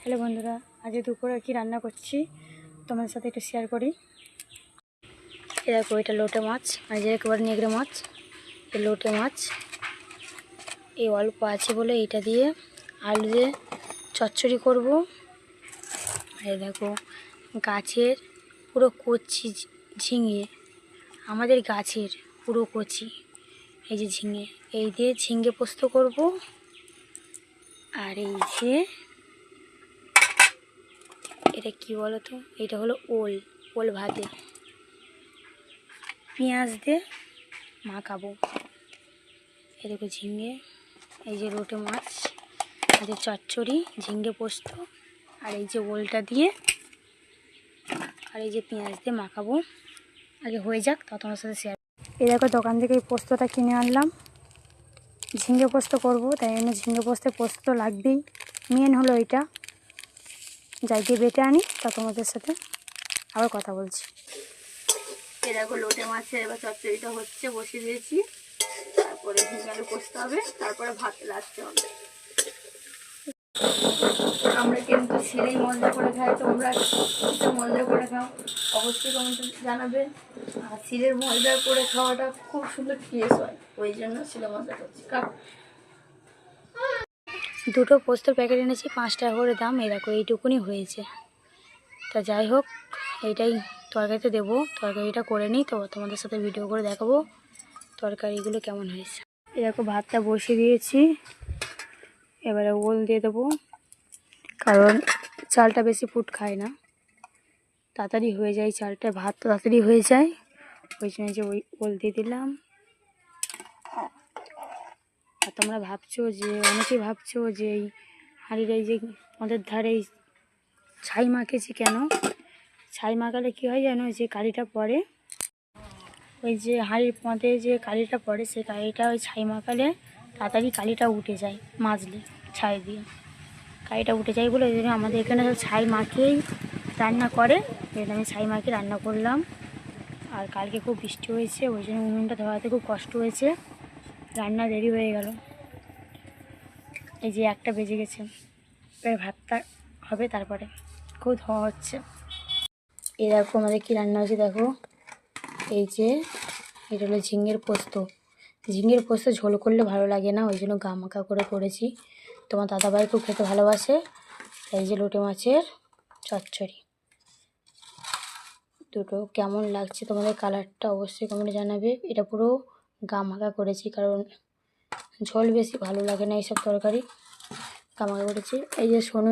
Hello বন্ধুরা, আজ দুপুরে কি রান্না করছি তোমাদের সাথে একটু শেয়ার করি। দেখো, এটা লোটে মাছ, আর যে একেবারে নেগড়ে মাছ। এই লোটে মাছ এই অল্প আছে বলে এটা দিয়ে আলু দিয়ে চচ্চড়ি করব। আর দেখো, গাছের পুরো কচি ঝিঙে, আমাদের গাছের পুরো কচি এই যে ঝিঙে, এই দিয়ে ঝিঙে পোস্ত করব। আর এই যে এটা কি বলো তো, এটা হলো ওল ভাতে পেঁয়াজ দিয়ে মাখাবো। এই দেখো ঝিঙে, এই যে লোটে মাছ, আর যে চচ্চড়ি ঝিঙে পোস্ত, আর এই যে ওলটা দিয়ে, আর এই যে পেঁয়াজ দিয়ে মাখাবো। আগে হয়ে যাক, তা তোমার সাথে শেয়ার। এই দেখো, দোকান থেকে এই পোস্তটা কিনে আনলাম, ঝিঙে পোস্ত করব, তাই জন্য ঝিঙে পোস্ত তো লাগবেই। মেন হলো এটা, যাই দিয়ে বেটে আনি, তা তোমাদের সাথে আবার কথা বলছি। এই দেখো, লোটে মাছের এবার চচ্চড়িটা হচ্ছে, বসিয়ে দিয়েছি। তারপরে ঝিঙে আলু কষতে হবে, তারপরে ভাত লাগতে হবে। আমরা কিন্তু ছেলেই মজা করে খাই, তোমরা কিছু মজা করে খাও অবশ্যই কমেন্টে জানাবে। আর ছিলের মজা করে খাওয়াটা খুব সুন্দর টেস্ট হয়, ওই জন্য ছিলে মজা করছি। দুটো পোস্তর প্যাকেট এনেছি, 5 টাকা করে দাম। এই দেখো, এইটুকুনি হয়েছে। তা যাই হোক, এইটাই তরকারিতে দেবো। তরকারিটা করে নিই, তো তোমাদের সাথে ভিডিও করে দেখাবো তরকারিগুলো কেমন হয়েছে। এই দেখো, ভাতটা বসিয়ে দিয়েছি, এবারে ওল দিয়ে দেবো, কারণ চালটা বেশি ফুট খায় না, তাড়াতাড়ি হয়ে যায় চালটা, ভাত তাড়াতাড়ি হয়ে যায়, ওই জন্য যে ওল দিয়ে দিলাম। আর তোমরা ভাবছো যে, অনেকেই ভাবছো যে এই হাঁড়ির এই যে আমাদের ধারে এই ছাই মাখেছি কেন। ছাই মাখালে কী হয় জানো, যে কালিটা পড়ে, ওই যে হাঁড়ির পথে যে কালিটা পড়ে, সেই কালিটা ওই ছাই মাখালে তাড়াতাড়ি কালিটা উঠে যায়, মাজলে ছাই দিয়ে কালিটা উঠে যায় বলে, ওই জন্য আমাদের এখানে ছাই মাখিয়েই রান্না করে। ওই জন্য আমি ছাই মাখিয়ে রান্না করলাম। আর কালকে খুব বৃষ্টি হয়েছে, ওই জন্য উনুনটা ধরাতে খুব কষ্ট হয়েছে, রান্না দেরি হয়ে গেল। এই যে 1টা বেজে গেছে, এবার ভাতটা হবে, তারপরে খুব ধোয়া হচ্ছে। এই দেখো আমাদের কী রান্না হয়েছে, দেখো এই যে এটা হলো ঝিঙের পোস্ত। ঝিঙের পোস্ত ঝোল করলে ভালো লাগে না, ওই জন্য গামাখা করে করেছি। তোমার দাদাভাই খুব খেতে ভালোবাসে। এই যে লোটে মাছের চচ্চড়ি, দুটো কেমন লাগছে তোমাদের কালারটা অবশ্যই কমেন্টে জানাবে। এটা পুরো গামাখা করেছি, কারণ ঝোল বেশি ভালো লাগে না এইসব তরকারি, গামাখা করেছি। এই যে সোনু